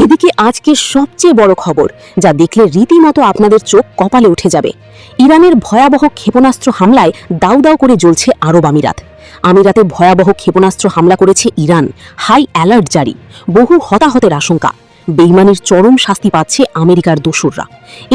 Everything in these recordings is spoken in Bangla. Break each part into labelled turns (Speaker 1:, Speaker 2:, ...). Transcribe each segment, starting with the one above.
Speaker 1: এদিকে আজকের সবচেয়ে বড় খবর, যা দেখলে রীতিমতো আপনাদের চোখ কপালে উঠে যাবে। ইরানের ভয়াবহ ক্ষেপণাস্ত্র হামলায় দাউ দাউ করে জ্বলছে আরব আমিরাত। আমিরাতে ভয়াবহ ক্ষেপণাস্ত্র হামলা করেছে ইরান, হাই অ্যালার্ট জারি, বহু হতাহতের আশঙ্কা। বেইমানির চরম শাস্তি পাচ্ছে আমেরিকার দোসররা।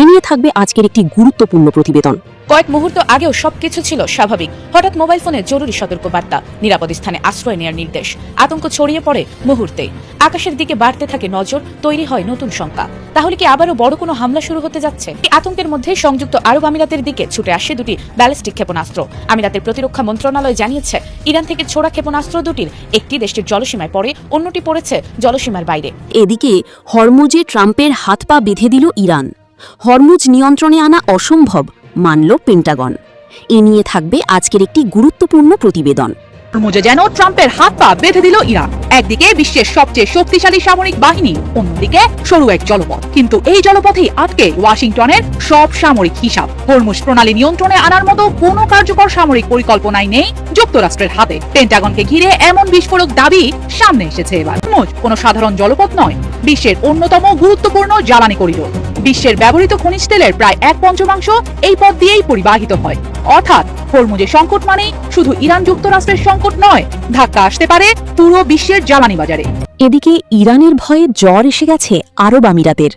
Speaker 1: এ নিয়ে থাকবে আজকের একটি গুরুত্বপূর্ণ প্রতিবেদন।
Speaker 2: কয়েক মুহূর্ত আগেও সবকিছু ছিল স্বাভাবিক। হঠাৎ মোবাইল ফোনে জরুরি সতর্কবার্তা, নিরাপদ স্থানে আশ্রয় নেওয়ার নির্দেশ। আতঙ্ক ছড়িয়ে পড়ে মুহূর্তে। আকাশের দিকে বাড়তে থাকে নজর, তৈরি হয় নতুন শঙ্কা। তাহলে কি আবারও বড় কোনো হামলা শুরু হতে যাচ্ছে? এই আতঙ্কের মধ্যে সংযুক্ত আরব আমিরাতের দিকে ছুটে আসে দুটি ব্যালিস্টিক ক্ষেপণাস্ত্র। আমিরাতের প্রতিরক্ষা মন্ত্রণালয় জানিয়েছে, ইরান থেকে ছোড়া ক্ষেপণাস্ত্র দুটির একটি দেশটির জলসীমায় পড়ে, অন্যটি পড়েছে জলসীমার বাইরে।
Speaker 1: এদিকে হরমুজে ট্রাম্পের হাত পা বেঁধে দিল ইরান। হরমুজ নিয়ন্ত্রণে আনা অসম্ভব, মানল পেন্টাগন। এ নিয়ে থাকবে আজকের একটি গুরুত্বপূর্ণ প্রতিবেদন।
Speaker 2: হরমুজে যেন ট্রাম্পের হাত পা বেঁধে দিল ইরান। একদিকে বিশ্বের সবচেয়ে শক্তিশালী সামরিক বাহিনী, অন্যদিকে সরু এক জলপথ। কিন্তু এই জলপথেই আটকে ওয়াশিংটনের সব সামরিক হিসাব। হরমুজ প্রণালী নিয়ন্ত্রণে আনার মতো কোনো কার্যকর সামরিক পরিকল্পনাই নেই যুক্তরাষ্ট্রের হাতে। পেন্টাগনকে ঘিরে এমন বিস্ফোরক দাবি সামনে এসেছে এবার। হরমুজ কোনো সাধারণ জলপথ নয়, বিশ্বের অন্যতম গুরুত্বপূর্ণ জ্বালানি করিডোর। বিশ্বের ব্যবহৃত খনিজ তেলের প্রায় 1/5 এই পথ দিয়েই পরিবাহিত হয়। অর্থাৎ হরমুজের সংকট মানেই শুধু ইরান যুক্তরাষ্ট্রের সংকট নয়, ধাক্কা আসতে পারে পুরো বিশ্বের জ্বালানি বাজারে।
Speaker 1: এদিকে ইরানের ভয়ে জ্বর এসে গেছে আরব আমিরাতের।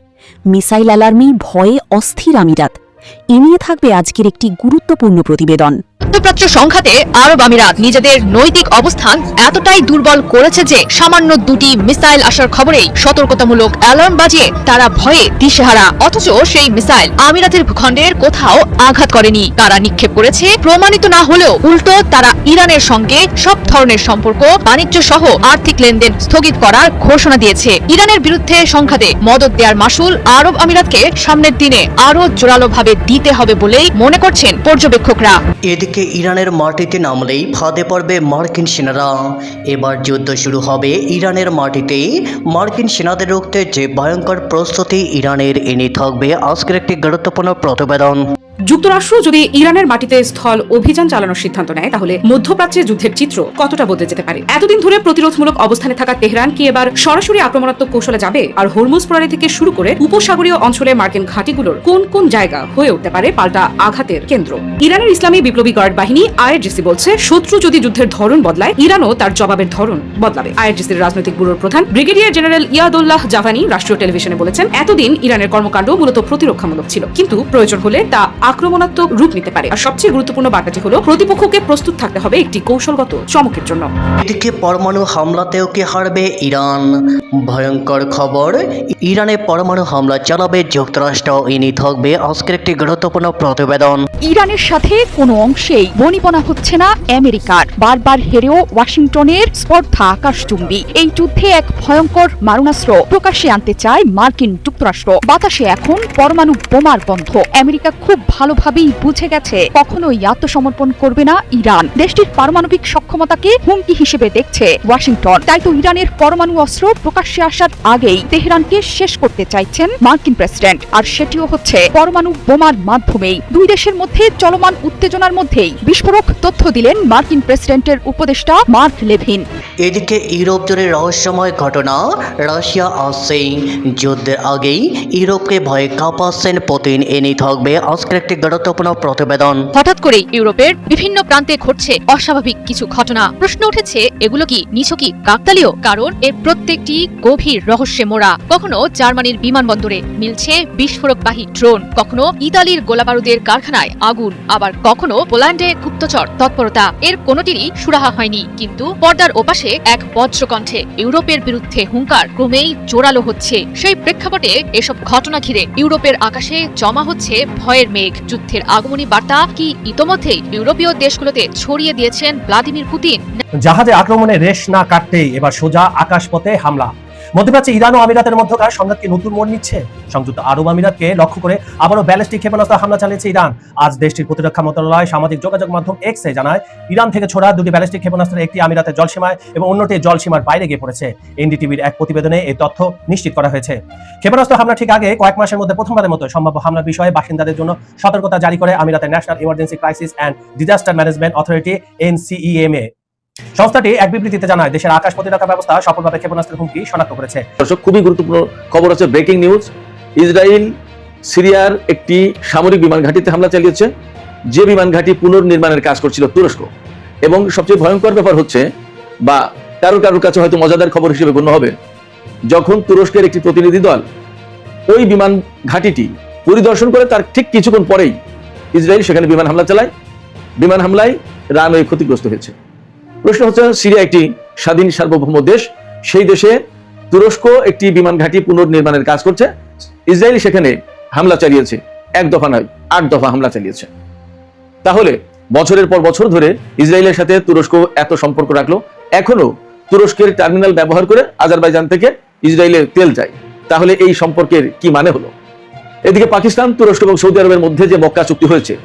Speaker 1: মিসাইল অ্যালার্মে ভয়ে অস্থির আমিরাত। এ নিয়ে থাকবে আজকের একটি গুরুত্বপূর্ণ প্রতিবেদন।
Speaker 3: মধ্যপ্রাচ্য সংঘাতে আরব আমিরাত নিজেদের নৈতিক অবস্থান এতটাই দুর্বল করেছে যে সামান্য দুটি মিসাইল আসার খবরেই সতর্কতামূলক অ্যালার্ম বাজিয়ে তারা ভয়ে দিশেহারা। অথচ সেই মিসাইল আমিরাতের ভূখণ্ডের কোথাও আঘাত করেনি। তারা নিক্ষেপ করেছে প্রমাণিত না হলেও উল্টো তারা ইরানের সঙ্গে সব ধরনের সম্পর্ক, বাণিজ্য সহ আর্থিক লেনদেন স্থগিত করার ঘোষণা দিয়েছে। ইরানের বিরুদ্ধে সংঘাতে মদদ দেওয়ার মাসুল আরব আমিরাতকে সামনের দিনে আরো জোরালোভাবে দিতে হবে বলেই মনে করছেন পর্যবেক্ষকরা।
Speaker 4: এদিকে ইরানের মাটিতে নামলেই ফাঁদে পড়বে মার্কিন সেনারা। এবার যুদ্ধ শুরু হবে ইরানের মাটিতে। মার্কিন সেনাদের রুখতে যে ভয়ঙ্কর প্রস্তুতি ইরানের, এনে থাকবে আজকের একটি গুরুত্বপূর্ণ প্রতিবেদন।
Speaker 5: যুক্তরাষ্ট্র যদি ইরানের মাটিতে স্থল অভিযান চালানোর সিদ্ধান্ত নেয়, তাহলে মধ্যপ্রাচ্যে যুদ্ধের চিত্র কতটা বদলে যেতে পারে। এতদিন ধরে প্রতিরোধমূলক অবস্থানে থাকা তেহরান কি এবার সরাসরি আক্রমণাত্মক কৌশলে যাবে? আর হরমুজ প্রণালী থেকে শুরু করে উপসাগরীয় অঞ্চলে মার্কিন ঘাঁটিগুলোর কোন কোন জায়গা হয়ে উঠতে পারে পাল্টা আঘাতের কেন্দ্র? ইরানের ইসলামী বিপ্লবী গার্ড বাহিনী আইআরজিসি বলছে, শত্রু যদি যুদ্ধের ধরন বদলায়, ইরানও তার জবাবের ধরন বদলাবে। আইআরজিসির রাজনৈতিক ব্যুরোর প্রধান ব্রিগেডিয়ার জেনারেল ইয়াদুল্লাহ জাভানি রাষ্ট্রীয় টেলিভিশনে বলেছেন, এতদিন ইরানের কর্মকাণ্ড মূলত প্রতিরক্ষামূলক ছিল, কিন্তু প্রয়োজন হলে তা আক্রমণাত্মক রূপ নিতে পারে। আর সবচেয়ে গুরুত্বপূর্ণ বার্তাটি হলো, প্রতিপক্ষকে প্রস্তুত থাকতে হবে একটি কৌশলগত চমকের জন্য।
Speaker 4: এদিকে পরমাণু হামলাতেও কি হারবে ইরান? ভয়ঙ্কর খবর, ইরানে পরমাণু হামলা চালাবে যুক্তরাষ্ট্র। এনে থাকবে আজকের একটি গুরুত্বপূর্ণ প্রতিবেদন।
Speaker 3: ইরানের সাথে কোনো অংশেই বনিবনা হচ্ছে না আমেরিকার। বারবার হেরেও ওয়াশিংটনের স্পর্ধা আকাশচুম্বী। এই যুদ্ধে এক ভয়ঙ্কর মারণাস্ত্র প্রকাশ্যে আনতে চায় মার্কিন যুক্তরাষ্ট্র। বাতাসে এখন পরমাণু বোমার গন্ধ। আমেরিকা খুব ভালোভাবেই বুঝে গেছে, কখনোই আত্মসমর্পণ করবে না ইরান। দেশটির পারমাণবিক সক্ষমতাকে হুমকি হিসেবে দেখছে ওয়াশিংটন। তাই তো ইরানের পরমাণু অস্ত্র প্রকাশ্যে আসার আগেই তেহরানকে শেষ করতে চাইছেন মার্কিন প্রেসিডেন্ট। আর সেটিও হচ্ছে পরমাণু বোমার মাধ্যমেই। দুই দেশের মধ্যে চলমান উত্তেজনার মধ্যেই বিস্ফোরক তথ্য দিলেন মার্কিন প্রেসিডেন্টের উপদেষ্টা মার্ক লেভিন।
Speaker 4: এদিকে ইউরোপ জুড়ে রহস্যময় ঘটনা। রাশিয়া আসছে যুদ্ধের আগেই ইউরোপকে ভয়ে কাঁপাচ্ছেন পুতিন। এনে থাকবে আজকের একটি গুরুত্বপূর্ণ প্রতিবেদন।
Speaker 3: হঠাৎ করে ইউরোপের বিভিন্ন প্রান্তে ঘটছে অস্বাভাবিক কিছু ঘটনা। প্রশ্ন উঠেছে, এগুলো কি নিছকই কাকতালীয়? কারণ এর প্রত্যেকটি গভীর রহস্যে মোড়া। কখনো জার্মানির বিমানবন্দরে মিলছে বিস্ফোরকবাহী ড্রোন, কখনো ইতালির গোলাবারুদের কারখানায় আগুন, আবার কখনো পোল্যান্ডে গুপ্তচর তৎপরতা। এর কোনোটিরই সুরাহা হয়নি। কিন্তু পর্দার ওপাশে এক বজ্রকণ্ঠে ইউরোপের বিরুদ্ধে হুঙ্কার ক্রমেই জোরালো হচ্ছে। সেই প্রেক্ষাপটে এসব ঘটনা ঘিরে ইউরোপের আকাশে জমা হচ্ছে ভয়ের মেঘ। যুদ্ধের আগমনী বার্তা কি ইতোমধ্যেই ইউরোপীয় দেশগুলোতে ছড়িয়ে দিয়েছেন ভ্লাদিমির পুতিন?
Speaker 6: জাহাজে আক্রমণের রেশ না কাটতেই এবার সোজা আকাশপথে হামলা। মধ্যপ্রাচ্যে ইরান ও আমিরাতের মধ্যকার সংঘাত কি নতুন মোড় নিচ্ছে? সংযুক্ত আরব আমিরাতকে লক্ষ্য করে আবারও ব্যালিস্টিক ক্ষেপণাস্ত্র হামলা চালিয়েছে ইরান। আজ দেশটির প্রতিরক্ষা মন্ত্রণালয় সামাজিক যোগাযোগ মাধ্যম এক্সে জানায়, ইরান থেকে ছোড়া দুটি ব্যালিস্টিক ক্ষেপণাস্ত্রের একটি আমিরাতের জলসীমায় এবং অন্যটি জলসীমার বাইরে গিয়ে পড়েছে। এনডিটিভির এক প্রতিবেদনে এই তথ্য নিশ্চিত করা হয়েছে। ক্ষেপণাস্ত্র হামলা ঠিক আগে কয়েক মাসের মধ্যে প্রথমবারের মতো সম্ভাব্য হামলার বিষয়ে বাসিন্দাদের জন্য সতর্কতা জারি করে আমিরাতের national emergency crisis and disaster management authority NCEMA। সংস্থাটি এক বিবৃতিতে জানায়, দেশের আকাশ প্রতিরক্ষা ব্যবস্থা সফলভাবে ক্ষেপণাস্ত্রের হুমকি শনাক্ত করেছে।
Speaker 7: দর্শক, খুবই গুরুত্বপূর্ণ খবর আছে, ব্রেকিং নিউজ। ইসরায়েল সিরিয়ার একটি সামরিক বিমান ঘাঁটিতে হামলা চালিয়েছে, যে বিমান ঘাঁটি পুনর্নির্মাণের কাজ করছিল তুরস্ক। এবং সবচেয়ে ভয়ঙ্কর ব্যাপার হচ্ছে, বা কারোর কাছে হয়তো মজাদার খবর হিসেবে গণ্য হবে, যখন তুরস্কের একটি প্রতিনিধি দল ওই বিমান ঘাঁটিটি পরিদর্শন করে তার ঠিক কিছুক্ষণ পরেই ইসরায়েল সেখানে বিমান হামলা চালায়। বিমান হামলায় রানওয়ে ক্ষতিগ্রস্ত হয়েছে। প্রশ্ন হচ্ছে, সিরিয়া একটি স্বাধীন সার্বভৌম দেশ, সেই দেশে তুরস্ক একটি বিমান ঘাঁটি পুনর্নির্মাণের কাজ করছে, ইসরায়েল সেখানে হামলা চালিয়েছে, 1 দফা নয় 8 দফা হামলা চালিয়েছে। তাহলে বছরের পর বছর ধরে ইসরায়েলের সাথে তুরস্ক এত সম্পর্ক রাখলো, এখনো তুরস্কের টার্মিনাল ব্যবহার করে আজারবাইজান থেকে ইসরায়েলের তেল যায়। তাহলে এই সম্পর্কের কি মানে হলো? এদিকে পাকিস্তান, তুরস্ক এবং সৌদি আরবের মধ্যে যে মক্কা চুক্তি হয়েছে,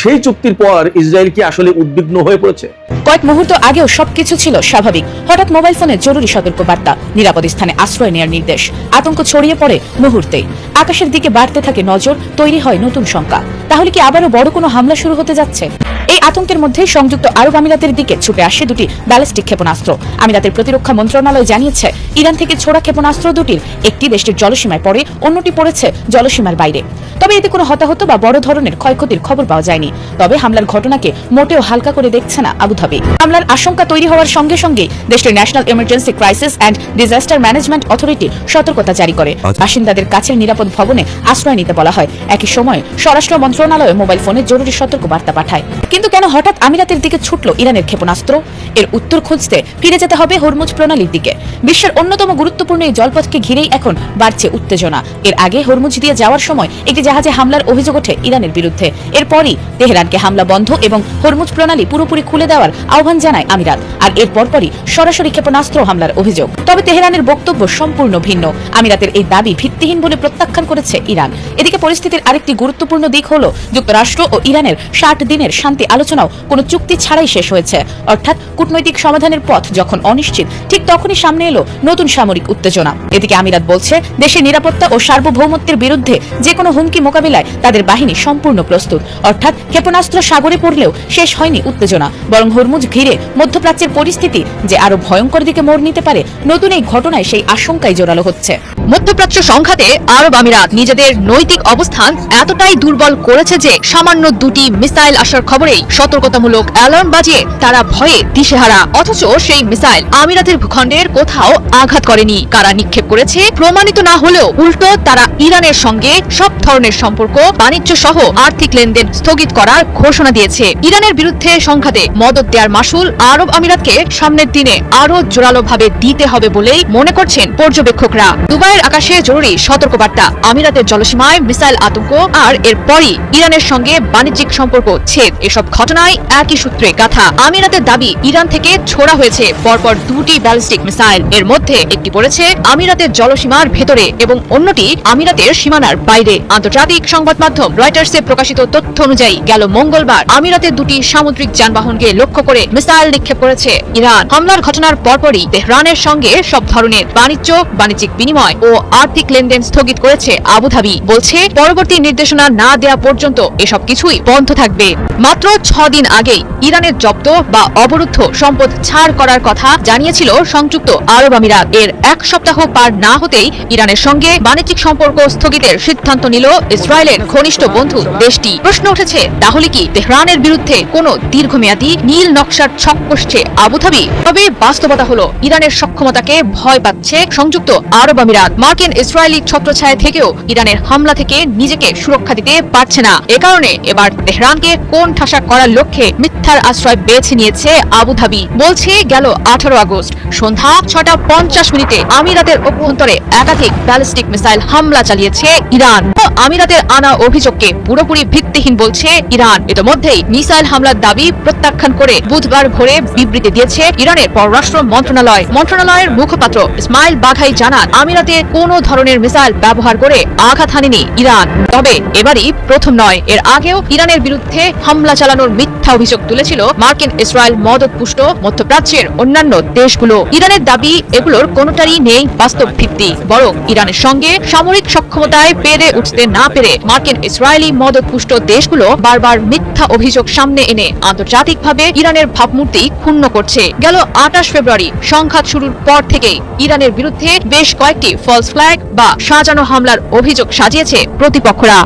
Speaker 7: সেই চুক্তির পর ইসরায়েল কি আসলে উদ্বিগ্ন হয়ে পড়েছে?
Speaker 8: কয়েক মুহূর্ত আগেও সবকিছু ছিল স্বাভাবিক। হঠাৎ মোবাইল ফোনে জরুরি সতর্ক বার্তা, নিরাপদ স্থানে আশ্রয় নেওয়ার নির্দেশ। আতঙ্ক ছড়িয়ে পড়ে মুহূর্তেই। আকাশের দিকে বাড়তে থাকে নজর, তৈরি হয় নতুন শঙ্কা। তাহলে কি আবারও বড় কোনো হামলা শুরু হতে যাচ্ছে? এই আতঙ্কের মধ্যে সংযুক্ত আরব আমিরাতের দিকে ছুটে আসে দুটি ব্যালিস্টিক ক্ষেপণাস্ত্র। আমিরাতের প্রতিরক্ষা মন্ত্রণালয় জানিয়েছে, ইরান থেকে ছোড়া ক্ষেপণাস্ত্র দুটির একটি দেশটির জলসীমায় পড়ে, অন্যটি পড়েছে জলসীমার বাইরে। তবে এতে কোনো হতাহত বা বড় ধরনের ক্ষয়ক্ষতির খবর পাওয়া যায়নি। তবে হামলার ঘটনাকে মোটেও হালকা করে দেখছে না আবুধাবি। হামলার আশঙ্কা তৈরি হওয়ার সঙ্গে সঙ্গেই দেশটির national emergency crisis and disaster management authority সতর্কতা জারি করে বাসিন্দাদের কাছের নিরাপদ ভবনে আশ্রয় নিতে বলা হয়। একই সময় স্বরাষ্ট্র মন্ত্রণালয় মোবাইল ফোনে জরুরি সতর্ক বার্তা পাঠায়। কিন্তু কেন হঠাৎ আমিরাতের দিকে ছুটল ইরানের ক্ষেপণাস্ত্র? এর উত্তর খুঁজতে ফিরে যেতে হবে হরমুজ প্রণালীর দিকে। বিশ্বের অন্যতম গুরুত্বপূর্ণ এই জলপথকে ঘিরেই এখন বাড়ছে উত্তেজনা। এর আগে হরমুজ দিয়ে যাওয়ার সময় একটি জাহাজে হামলার অভিযোগ ওঠে ইরানের বিরুদ্ধে। এরপরই তেহরানকে হামলা বন্ধ এবং হরমুজ প্রণালী পুরোপুরি খুলে দেওয়ার আহ্বান জানায় আমিরাত। আর এর পরপরই সরাসরি ক্ষেপণাস্ত্র হামলার অভিযোগ। তবে তেহরানের বক্তব্য সম্পূর্ণ ভিন্ন। আমিরাতের এই দাবি ভিত্তিহীন বলে প্রত্যাখ্যান করেছে ইরান। এদিকে পরিস্থিতির আরেকটি গুরুত্বপূর্ণ দিক হলো, যুক্তরাষ্ট্র ও ইরানের 60 দিনের শান্তি আলোচনাও কোনো চুক্তি ছাড়াই শেষ হয়েছে। অর্থাৎ কূটনৈতিক সমাধানের পথ যখন অনিশ্চিত, ঠিক তখনই সামনে এলো নতুন সামরিক উত্তেজনা। এদিকে আমিরাত বলছে, দেশের নিরাপত্তা ও সার্বভৌমত্বের বিরুদ্ধে যে কোনো হুমকি মোকাবিলায় তাদের বাহিনী সম্পূর্ণ প্রস্তুত। অর্থাৎ ক্ষেপণাস্ত্র সাগরে পড়লেও শেষ হয়নি উত্তেজনা, বরং হরমুজ ঘিরে মধ্যপ্রাচ্যের পরিস্থিতি যে আরো ভয়ঙ্কর দিকে মোড় নিতে পারে, নতুন এই ঘটনায় সেই আশঙ্কাই জোরালো হচ্ছে।
Speaker 3: মধ্যপ্রাচ্য সংঘাতে আরব আমিরাত নিজেদের নৈতিক অবস্থান এতটাই দুর্বল করেছে যে সামান্য দুটি মিসাইল আসার খবরেই সতর্কতামূলক অ্যালার্ম বাজিয়ে তারা ভয়ে দিশেহারা। অথচ সেই মিসাইল আমিরাতের ভূখণ্ডের কোথাও আঘাত করেনি। কারা নিক্ষেপ করেছে প্রমাণিত না হলেও উল্টো তারা ইরানের সঙ্গে সব ধরনের সম্পর্ক, বাণিজ্য সহ আর্থিক লেনদেন স্থগিত করার ঘোষণা দিয়েছে। ইরানের বিরুদ্ধে সংঘাতে মদদ দেওয়ার মাসুল আরব আমিরাতকে সামনের দিনে আরো জোরালোভাবে দিতে হবে বলেই মনে করছেন পর্যবেক্ষকরা। দুবাইয়ের আকাশে জরুরি সতর্কবার্তা, আমিরাতের জলসীমায় মিসাইল আতঙ্ক, আর এরপরই ইরানের সঙ্গে বাণিজ্যিক সম্পর্ক ছেদ। এসব ঘটনায় একই সূত্রে গাথা। আমিরাতের দাবি, ইরান থেকে ছোড়া হয়েছে পরপর দুটি ব্যালিস্টিক মিসাইল। এর মধ্যে একটি পড়েছে আমিরাতের জলসীমার ভেতরে এবং অন্যটি আমিরাতের সীমানার বাইরে। আন্তর্জাতিক সংবাদ মাধ্যম রয়টার্সে প্রকাশিত তথ্য অনুযায়ী গেল মঙ্গলবার আমিরাতের দুটি সামুদ্রিক যানবাহনকে লক্ষ্য করে মিসাইল নিক্ষেপ করেছে ইরান। হামলার ঘটনার পরপরই তেহরানের সঙ্গে সব ধরনের বাণিজ্যিক বিনিময় ও আর্থিক লেনদেন স্থগিত করেছে আবুধাবি। বলছে, পরবর্তী নির্দেশনা না দেওয়া পর্যন্ত এসব কিছুই বন্ধ থাকবে। মাত্র 6 দিন আগেই ইরানের জব্দ বা অবরুদ্ধ সম্পদ ছাড় করার কথা জানিয়েছিল সংযুক্ত আরব আমিরাত। এর 1 সপ্তাহ পার না হতেই ইরানের সঙ্গে বাণিজ্যিক সম্পর্ক স্থগিতের সিদ্ধান্ত নিল ইসরায়েলের ঘনিষ্ঠ বন্ধু দেশটি। প্রশ্ন উঠেছে, তাহলে কি তেহরানের বিরুদ্ধে কোনো দীর্ঘমেয়াদী নীল নকশার ছক কষছে আবুধাবি? তবে বাস্তবতা হলো, ইরানের সক্ষমতাকে ভয় পাচ্ছে সংযুক্ত আরব আমিরাত। মার্কিন ইসরায়েলি ছত্রছায়া থেকেও ইরানের হামলা থেকে নিজেকে সুরক্ষা দিতে পারছে না। এ কারণে এবার তেহরানকে কোন ঠাসা করার লক্ষ্যে মিথ্যার আশ্রয় বেছে নিয়েছে আবুধাবি। বলছে, গেল 18 আগস্ট সন্ধ্যা 6:50 আমিরাতের অভ্যন্তরে একাধিক ব্যালিস্টিক মিসাইল হামলা চালিয়েছে ইরান। আমিরাতের আনা অভিযোগকে পুরোপুরি ভিত্তিহীন বলছে ইরান। ইতিমধ্যেই মিসাইল হামলার দাবি প্রত্যাখ্যান করে বুধবার ভোরে বিবৃতি দিয়েছে ইরানের পররাষ্ট্র মন্ত্রণালয়। মন্ত্রণালয়ের মুখপাত্র ইসমাইল বাঘাই জানান, আমিরাতে কোনো ধরনের মিসাইল ব্যবহার করে আঘাত হানেনি ইরান। তবে এবারই প্রথম নয়, এর আগেও ইরানের বিরুদ্ধে হামলা চালানোর মিথ্যা অভিযোগ তুলেছিল মার্কিন ইসরায়েল মদতপুষ্ট মধ্যপ্রাচ্যের অন্যান্য দেশগুলো। ইরানের দাবি, এগুলোর কোনোটারই নেই বাস্তব ভিত্তি, বরং ইরানের সঙ্গে সামরিক সক্ষমতায় পেরে উঠতে না না পেরে মার্কিন ইসরায়েলি মদতপুষ্ট দেশগুলো বারবার মিথ্যা অভিযোগ সামনে এনে আন্তর্জাতিকভাবে ইরানের ভাবমূর্তি ক্ষুণ্ণ করছে। গেল 28 ফেব্রুয়ারি সংঘাত শুরুর পর থেকেই ইরানের বিরুদ্ধে বেশ কয়েকটি ফলস ফ্ল্যাগ বা সাজানো হামলার অভিযোগ সাজিয়েছে প্রতিপক্ষরা।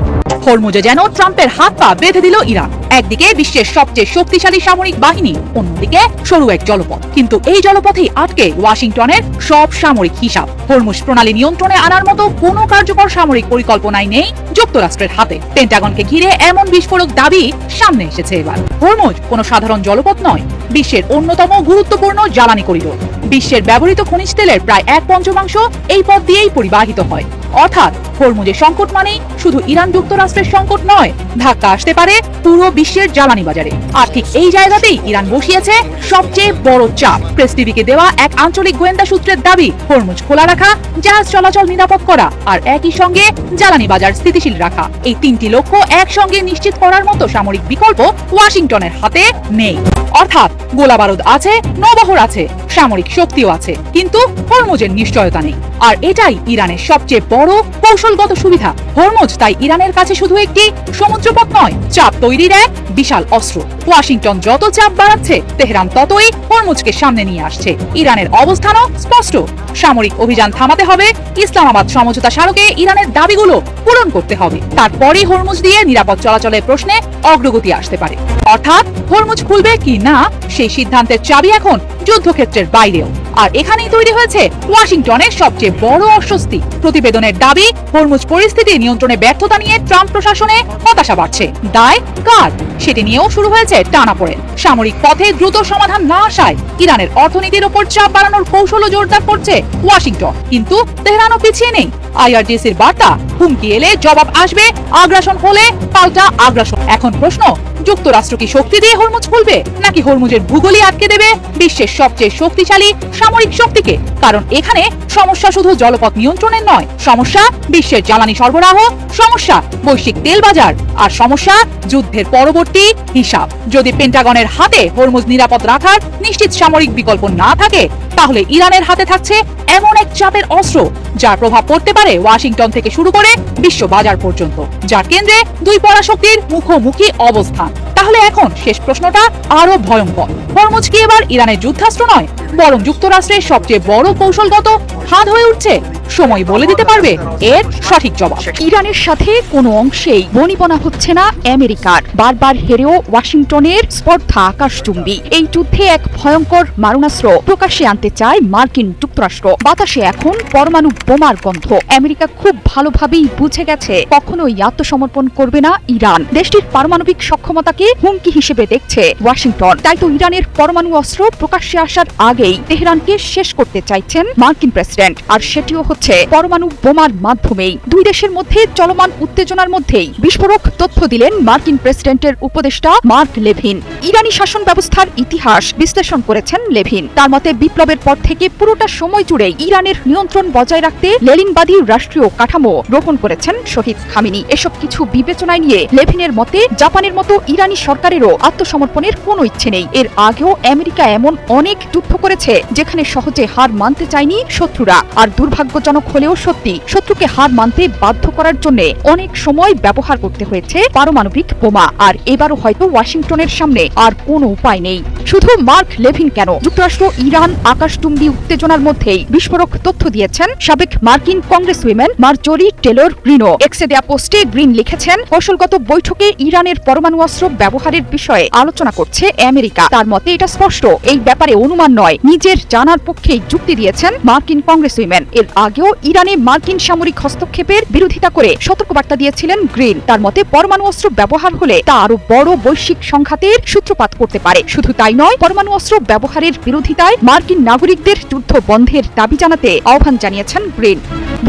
Speaker 2: হরমুজে যেন ট্রাম্পের হাত পা বেঁধে দিল ইরান। একদিকে বিশ্বের সবচেয়ে শক্তিশালী সামরিক বাহিনী, অন্যদিকে সরু এক জলপথ। কিন্তু এই জলপথেই আটকে ওয়াশিংটনের সব সামরিক হিসাব। হরমুজ প্রণালী নিয়ন্ত্রণে আনার মতো কোনো কার্যকর সামরিক পরিকল্পনাই নেই যুক্তরাষ্ট্রের হাতে। পেন্টাগনকে ঘিরে এমন বিস্ফোরক দাবি সামনে এসেছে এবার। হরমুজ কোনো সাধারণ জলপথ নয়, বিশ্বের অন্যতম গুরুত্বপূর্ণ জ্বালানি করিডোর। বিশ্বের ব্যবহৃত খনিজ তেলের প্রায় 1/5 এই পথ দিয়েই পরিবাহিত হয়। অর্থাৎ হরমুজের সংকট মানেই শুধু ইরান যুক্তরাষ্ট্রের সংকট নয়, ধাক্কা আসতে পারে পুরো বিশ্বের জ্বালানি বাজারে। আর ঠিক এই জায়গাতেই ইরান বসিয়েছে সবচেয়ে বড় চাপ। প্রেস টিভিকে দেওয়া এক আঞ্চলিক গোয়েন্দা সূত্রের দাবি, হরমুজ খোলা রাখা, জাহাজ চলাচল নিরাপদ করা আর একই সঙ্গে জ্বালানি বাজার স্থিতিশীল রাখা, এই 3টি লক্ষ্য একসঙ্গে নিশ্চিত করার মতো সামরিক বিকল্প ওয়াশিংটনের হাতে নেই। অর্থাৎ গোলাবারুদ আছে, নৌবহর আছে, সামরিক শক্তিও আছে, কিন্তু হরমুজের নিশ্চয়তা নেই। আর এটাই ইরানের সবচেয়ে বড় কৌশলগত সুবিধা। হরমুজ তাই ইরানের কাছে শুধু একটি সমুদ্রপথ নয়, চাপ তৈরির এক বিশাল অস্ত্র। ওয়াশিংটন যত চাপ বাড়াচ্ছে, তেহরান ততই হরমুজকে সামনে নিয়ে আসছে। ইরানের অবস্থানও স্পষ্ট, সামরিক অভিযান থামাতে হবে, ইসলামাবাদ সমঝোতা স্মারকে ইরানের দাবিগুলো পূরণ করতে হবে, তারপরেই হরমুজ দিয়ে নিরাপদ চলাচলের প্রশ্নে অগ্রগতি আসতে পারে। অর্থাৎ হরমুজ খুলবে কি না সেই সিদ্ধান্তের চাবি এখন যুদ্ধক্ষেত্রের বাইরেও। আর এখানেই তৈরি হয়েছে ওয়াশিংটনের সবচেয়ে বড় অস্বস্তি। প্রতিবেদনের দাবি, হরমুজ পরিস্থিতি নিয়ন্ত্রণে ব্যর্থতা নিয়ে ট্রাম্প প্রশাসনে হতাশা বাড়ছে। দায় কার, সেটি নিয়েও শুরু হয়েছে টানাপোড়েন। সামরিক পথে দ্রুত সমাধান না আসায় ইরানের অর্থনীতির উপর চাপ বাড়ানোর কৌশলও জোরদার করছে ওয়াশিংটন। কিন্তু তেহরানও পিছিয়ে নেই। আইআরজিসির বার্তা, হুমকি এলে জবাব আসবে, আগ্রাসন হলে পাল্টা আগ্রাসন। এখন প্রশ্ন, যুক্তরাষ্ট্র কি শক্তি দিয়ে হরমুজ খুলবে, নাকি হরমুজের ভূগোলই আটকে দেবে বিশ্বের সবচেয়ে শক্তিশালী সামরিক শক্তিকে? কারণ এখানে সমস্যা শুধু জলপথ নিয়ন্ত্রণের নয়, সমস্যা বিশ্বের জ্বালানি সরবরাহ, সমস্যা বৈশ্বিক তেল বাজার, আর সমস্যা যুদ্ধের পরবর্তী হিসাব। যদি পেন্টাগনের হাতে হরমুজ নিরাপদ রাখার নিশ্চিত সামরিক বিকল্প না থাকে, তাহলে ইরানের হাতে থাকছে এমন এক চাপের অস্ত্র যার প্রভাব পড়তে পারে ওয়াশিংটন থেকে শুরু করে বিশ্ব বাজার পর্যন্ত, যার কেন্দ্রে দুই পরাশক্তির মুখোমুখি অবস্থান। তাহলে এখন শেষ প্রশ্নটা আরো ভয়ঙ্কর। হরমুজ কি এবার ইরানের যুদ্ধাস্ত্র নয়, বরং যুক্তরাষ্ট্রের সবচেয়ে বড় কৌশলগত হাত হয়ে উঠছে? সময় বলে দিতে পারবে এর সঠিক জবাব।
Speaker 3: ইরানের সাথে কোনো অংশেই বনিবনা হচ্ছে না আমেরিকার। বারবার হেরেও ওয়াশিংটনের স্পর্ধা আকাশচুম্বী। এই যুদ্ধে এক ভয়ঙ্কর মারণাস্ত্র প্রকাশ্যে আনতে চায় মার্কিন যুক্তরাষ্ট্র। বাতাসে এখন পরমাণু বোমার গন্ধ। আমেরিকা খুব ভালোভাবেই বুঝে গেছে কখনোই আত্মসমর্পণ করবে না ইরান। দেশটির পারমাণবিক সক্ষমতাকে হুমকি হিসেবে দেখছে ওয়াশিংটন। তাই তো ইরানের পরমাণু অস্ত্র প্রকাশ্যে আসার আগেই তেহরানকে শেষ করতে চাইছেন মার্কিন প্রেসিডেন্ট। আর সেটিও হচ্ছে পরমাণু বোমার মাধ্যমেই। দুই দেশের মধ্যে চলমান উত্তেজনার মধ্যেই বিস্ফোরক তথ্য দিলেন মার্কিন প্রেসিডেন্টের উপদেষ্টা মার্ক লেভিন। ইরানি শাসন ব্যবস্থার ইতিহাস বিশ্লেষণ করেছেন লেভিন। তার মতে বিপ্লবের পর থেকে পুরোটা সময় জুড়ে ইরানের নিয়ন্ত্রণ বজায় রাখতে লেনিনবাদী রাষ্ট্রীয় কাঠামো গ্রহণ করেছেন শহীদ খামেনি। এসব কিছু বিবেচনায় নিয়ে লেভিনের মতে জাপানের মতো ইরানি সরকারেরও আত্মসমর্পণের কোনো ইচ্ছে নেই। এর আগেও আমেরিকা এমন অনেক যুদ্ধ করেছে যেখানে সহজে হার মানতে চায়নি শত্রুরা। আর দুর্ভাগ্যজনক হলেও সত্যি, শত্রুকে হার মানতে বাধ্য করার জন্য অনেক সময় ব্যবহার করতে হয়েছে পারমাণবিক বোমা। আর এবারও হয়তো ওয়াশিংটনের সামনে আর কোনো উপায় নেই। শুধু মার্ক লেভিন কেন, যুক্তরাষ্ট্র ইরান আকাশচুম্বী উত্তেজনার মধ্যেই বিস্ফোরক তথ্য দিয়েছেন সাবেক মার্কিন কংগ্রেসউইম্যান মার্জরি টেলর গ্রিনো। এক্সে দেয়া পোস্টে গ্রিন লিখেছেন, কৌশলগত বৈঠকে ইরানের পরমাণু অস্ত্র ব্যবহারের বিষয়ে আলোচনা করছে আমেরিকা। তার মতে এটা স্পষ্ট, এই ব্যাপারে অনুমান নয়, নিজের জানার পক্ষেই যুক্তি দিয়েছেন মার্কিন কংগ্রেসউইম্যান। এর আগেও ইরানে মার্কিন সামরিক হস্তক্ষেপের বিরোধিতা করে সতর্কবার্তা দিয়েছিলেন গ্রিন। তার মতে পরমাণু অস্ত্র ব্যবহার হলে তা আরো বড় বৈশ্বিক সংঘাতের সূত্রপাত করতে পারে। শুধু তাই নয়, পরমাণু অস্ত্র ব্যবহারের বিরোধিতায় মার্কিন নাগরিকদের যুদ্ধ বন্ধের দাবি জানাতে আহ্বান জানিয়েছেন গ্রিন।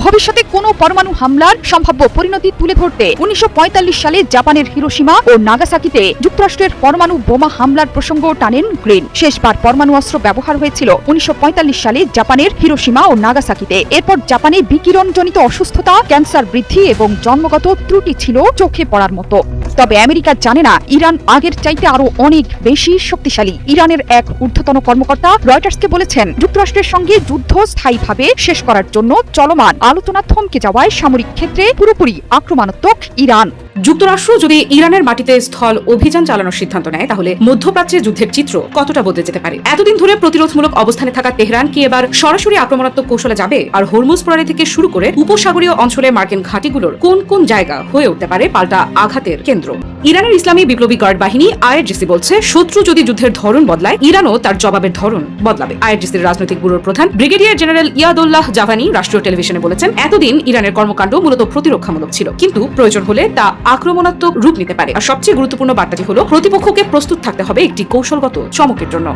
Speaker 3: ভবিষ্যতে কোনো পরমাণু হামলার সম্ভাব্য পরিণতি তুলে ধরতে 1945 সালে জাপানের হিরোশিমা ও নাগাসাকিতে যুক্তরাষ্ট্রের পরমাণু বোমা হামলার প্রসঙ্গ টানেন গ্রিন। শেষবার পরমাণু অস্ত্র ব্যবহার হয়েছিল 1945 সালে জাপানের হিরোশিমা ও নাগাসাকিতে। এরপর জাপানে বিকিরণজনিত অসুস্থতা, ক্যান্সার বৃদ্ধি এবং জন্মগত ত্রুটি ছিল চোখে পড়ার মতো। তবে আমেরিকা জানে না ইরান আগের চাইতে আরো অনেক বেশি শক্তিশালী। ইরানের এক ঊর্ধ্বতন কর্মকর্তা রয়টার্সকে বলেছেন, যুক্তরাষ্ট্রের সঙ্গে যুদ্ধ স্থায়ীভাবে শেষ করার জন্য চলমান আলোচনা থমকে যাওয়ায় সামরিক ক্ষেত্রে পুরোপুরি আক্রমণাত্মক ইরান।
Speaker 5: যুক্তরাষ্ট্র যদি ইরানের মাটিতে স্থল অভিযান চালানোর সিদ্ধান্ত নেয় তাহলে মধ্যপ্রাচ্যে যুদ্ধের চিত্র কতটা বদলে যেতে পারে। এতদিন ধরে প্রতিরোধমূলক অবস্থানে থাকা তেহরান কি এবার সরাসরি আক্রমণাত্মক কৌশলে যাবে? আর হরমুজ প্রণালী থেকে শুরু করে উপসাগরীয় অঞ্চলে মার্কিন ঘাঁটিগুলোর কোন কোন জায়গা হয়ে উঠতে পারে পাল্টা আঘাতের কেন্দ্র? ইরানের ইসলামী বিপ্লবী গার্ড বাহিনী আইআরজিসি বলছে, শত্রু যদি যুদ্ধের ধরন বদলায়, ইরানও তার জবাবের ধরন বদলাবে। আইআরজিসির রাজনৈতিক ব্যুরোর প্রধান ব্রিগেডিয়ার জেনারেল ইয়াদুল্লাহ জাভানি রাষ্ট্রীয় টেলিভিশনে বলেছেন, এতদিন ইরানের কর্মকাণ্ড মূলত প্রতিরক্ষামূলক ছিল, কিন্তু প্রয়োজন হলে তা আক্রমণাত্মক রূপ নিতে পারে। আর সবচেয়ে গুরুত্বপূর্ণ বার্তাটি হলো, প্রতিপক্ষকে প্রস্তুত থাকতে হবে একটি কৌশলগত চমকের জন্য।